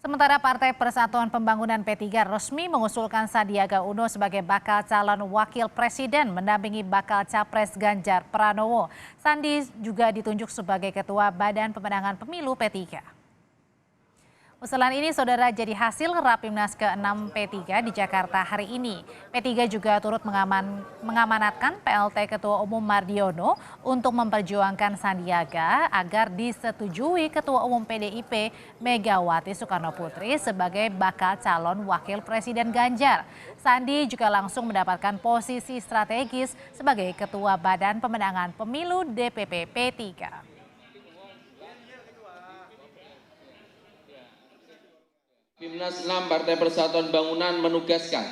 Sementara Partai Persatuan Pembangunan P3 resmi mengusulkan Sandiaga Uno sebagai bakal calon wakil presiden mendampingi bakal capres Ganjar Pranowo. Sandi juga ditunjuk sebagai ketua Badan Pemenangan Pemilu P3. Usulan ini saudara jadi hasil Rapimnas ke-6 P3 di Jakarta hari ini. P3 juga turut mengamanatkan PLT Ketua Umum Mardiono untuk memperjuangkan Sandiaga agar disetujui Ketua Umum PDIP Megawati Soekarnoputri sebagai bakal calon wakil presiden Ganjar. Sandi juga langsung mendapatkan posisi strategis sebagai Ketua Badan Pemenangan Pemilu DPP P3. Rapimnas 6 Partai Persatuan Bangunan menugaskan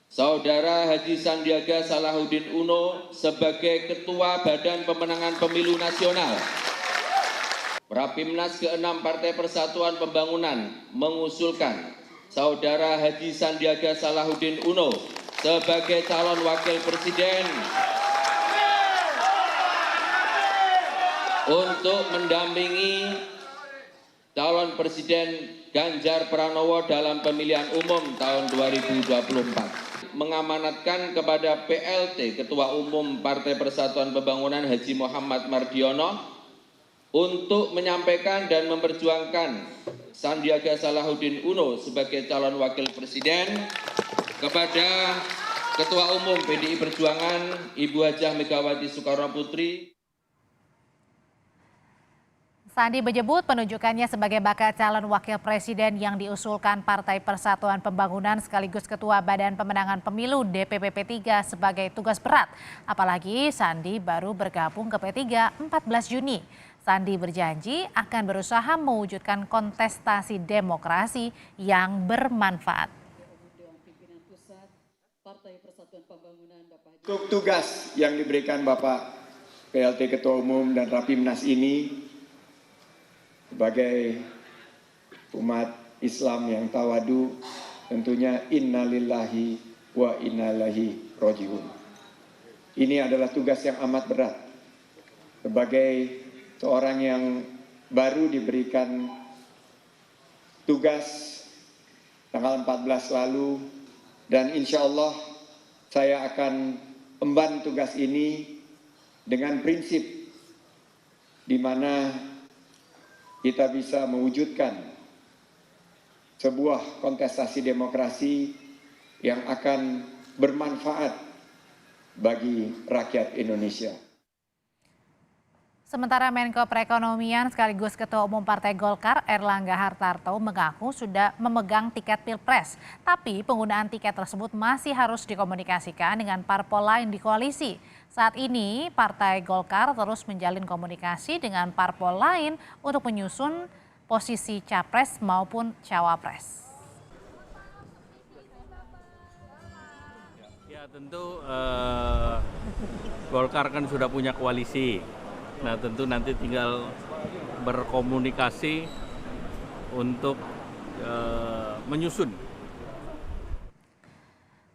Saudara Haji Sandiaga Salahuddin Uno sebagai Ketua Badan Pemenangan Pemilu Nasional. Rapimnas ke-6 Partai Persatuan Pembangunan mengusulkan Saudara Haji Sandiaga Salahuddin Uno sebagai calon wakil presiden untuk mendampingi calon presiden Ganjar Pranowo dalam pemilihan umum tahun 2024. Mengamanatkan kepada PLT Ketua Umum Partai Persatuan Pembangunan Haji Muhammad Mardiono untuk menyampaikan dan memperjuangkan Sandiaga Salahuddin Uno sebagai calon wakil presiden kepada Ketua Umum PDI Perjuangan Ibu Hajah Megawati Soekarnoputri. Sandi menyebut penunjukannya sebagai bakal calon wakil presiden yang diusulkan Partai Persatuan Pembangunan sekaligus Ketua Badan Pemenangan Pemilu DPP P3 sebagai tugas berat. Apalagi Sandi baru bergabung ke P3 14 Juni. Sandi berjanji akan berusaha mewujudkan kontestasi demokrasi yang bermanfaat. Untuk tugas yang diberikan Bapak PLT Ketua Umum dan Rapimnas ini, sebagai umat Islam yang tawadu, tentunya innalillahi wa inna ilaihi rajiun. Ini adalah tugas yang amat berat. Sebagai seorang yang baru diberikan tugas tanggal 14 lalu, dan insya Allah saya akan emban tugas ini dengan prinsip di mana kita bisa mewujudkan sebuah kontestasi demokrasi yang akan bermanfaat bagi rakyat Indonesia. Sementara Menko Perekonomian sekaligus Ketua Umum Partai Golkar Erlangga Hartarto mengaku sudah memegang tiket Pilpres. Tapi penggunaan tiket tersebut masih harus dikomunikasikan dengan parpol lain di koalisi. Saat ini Partai Golkar terus menjalin komunikasi dengan parpol lain untuk menyusun posisi capres maupun cawapres. Ya tentu Golkar kan sudah punya koalisi. Nah tentu nanti tinggal berkomunikasi untuk menyusun.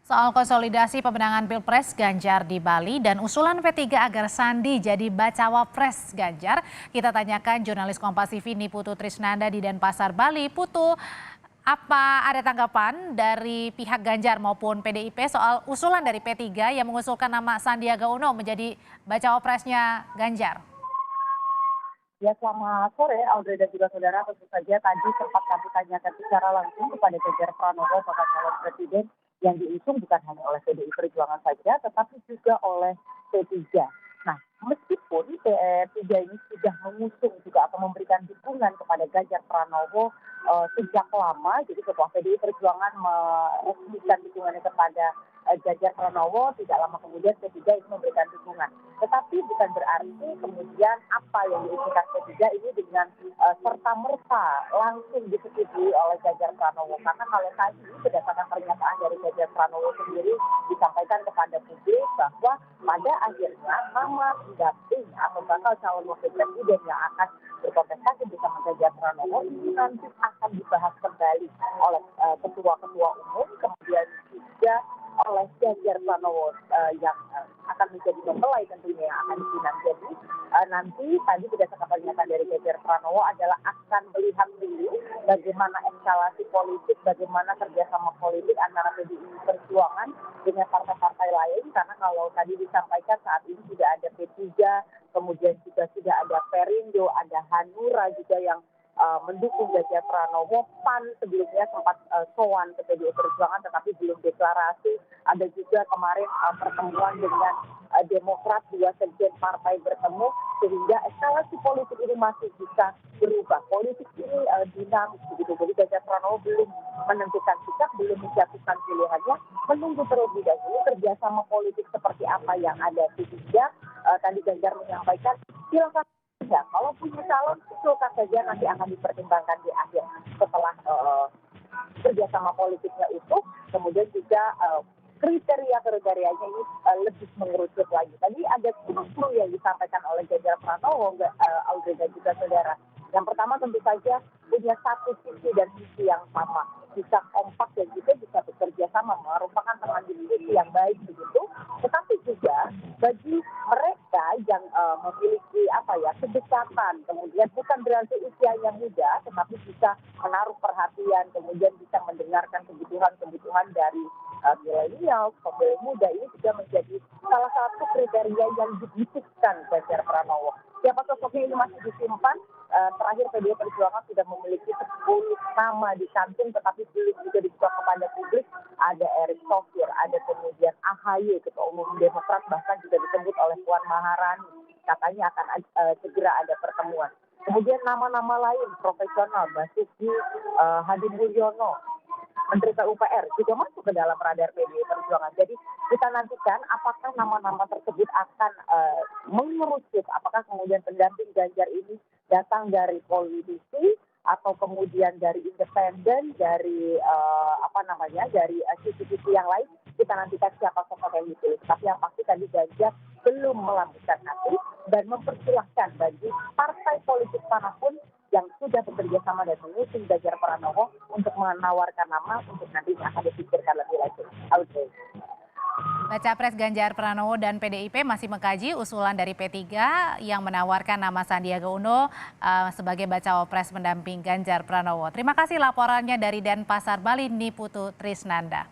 Soal konsolidasi pemenangan Pilpres Ganjar di Bali dan usulan P3 agar Sandi jadi bacawa pres Ganjar, kita tanyakan jurnalis Kompas TV Niputu Trisnanda di Denpasar, Bali. Putu, apa ada tanggapan dari pihak Ganjar maupun PDIP soal usulan dari P3 yang mengusulkan nama Sandiaga Uno menjadi bacawa presnya Ganjar? Ya, selamat sore Audrey dan juga saudara. Tentu saja tadi sempat kami tanyakan secara langsung kepada Ganjar Pranowo bakal calon presiden yang diusung bukan hanya oleh PDI Perjuangan saja, tetapi juga oleh P3. Nah, meskipun P3 ini sudah mengusung juga atau memberikan dukungan kepada Ganjar Pranowo sejak lama, jadi setelah PDI Perjuangan meresmikan dukungannya kepada Ganjar Pranowo, tidak lama kemudian P3 ini memberikan dukungan. Tetapi bukan berarti kemudian apa yang diusulkan P3 ini dengan serta-merta langsung disetujui oleh Ganjar Pranowo. Karena kalau tadi berdasarkan pernyataan dari Ganjar Pranowo sendiri disampaikan kepada publik bahwa pada akhirnya nama pendamping atau bakal calon wakil presiden yang akan berkontestasi bersama Ganjar Pranowo ini nanti akan dibahas kembali oleh ketua-ketua umum, kemudian juga oleh Ganjar Pranowo yang akan menjadi mempelai tentunya yang akan dipinang. Jadi nanti tadi berdasarkan pernyataan dari Ganjar Pranowo adalah akan melihat dulu bagaimana bagaimana eskalasi politik, bagaimana kerjasama politik antara PDI Perjuangan dengan partai-partai lain, karena kalau tadi disampaikan saat ini sudah ada P3, kemudian juga sudah ada Perindo, ada Hanura juga yang mendukung Ganjar Pranowo. PAN sebelumnya sempat sowan ke PDI Perjuangan tetapi belum deklarasi. Ada juga kemarin pertemuan dengan Demokrat, dua sekjen partai bertemu, sehingga eskalasi politik ini masih bisa berubah. Politik ini dinamis begitu. Jadi Ganjar Pranowo belum menentukan sikap, belum menjatuhkan pilihannya, menunggu terlebih dahulu kerjasama politik seperti apa yang ada. Sehingga tadi Ganjar menyampaikan, silakan ya, kalau punya calon usulkan saja, nanti akan dipertimbangkan di akhir setelah kerjasama politiknya utuh, kemudian juga kriteria-kriterianya ini lebih mengerucut lagi. Tadi ada 10 yang disampaikan oleh Ganjar Pranowo, Audrey dan juga saudara. Yang pertama tentu saja punya satu visi dan misi yang sama, bisa kompak dan juga bisa bekerja sama, merupakan teman diskusi yang baik begitu. Tetapi juga bagi mereka yang memiliki kedekatan, kemudian bukan berarti usianya muda, tetapi bisa menaruh perhatian, kemudian bisa mendengarkan kebutuhan dari milenial, pemilih muda, ini juga menjadi salah satu kriteria yang dibutuhkan Ganjar Pranowo. Siapa sosoknya ini masih disimpan. Terakhir PDI Perjuangan sudah memiliki 10 nama di kantung, tetapi belum juga dibuka kepada publik. Ada Erick Thohir, ada kemudian AHY, Ketua Umum Demokrat, bahkan juga disebut oleh Puan Maharani. Katanya akan segera ada pertemuan. Kemudian nama-nama lain profesional, Basuki Hadi Mulyono, Menteri PUPR juga masuk ke dalam radar PDI Perjuangan. Jadi kita nantikan apakah nama-nama tersebut akan mengerucut, apakah kemudian pendamping Ganjar ini datang dari politisi atau kemudian dari independen, dari dari sisi-sisi yang lain. Kita nantikan siapa sosok yang dipilih. Tapi yang pasti tadi Ganjar belum melambungkan hati dan mempersilahkan bagi partai politik manapun yang sudah bekerja sama dan mengusung Ganjar Pranowo untuk menawarkan nama untuk nantinya akan dipikirkan lebih lanjut. Okay. Baca Pres Ganjar Pranowo dan PDIP masih mengkaji usulan dari P3 yang menawarkan nama Sandiaga Uno sebagai bacawa pres pendamping Ganjar Pranowo. Terima kasih laporannya dari Denpasar, Bali, Niputu Trisnanda.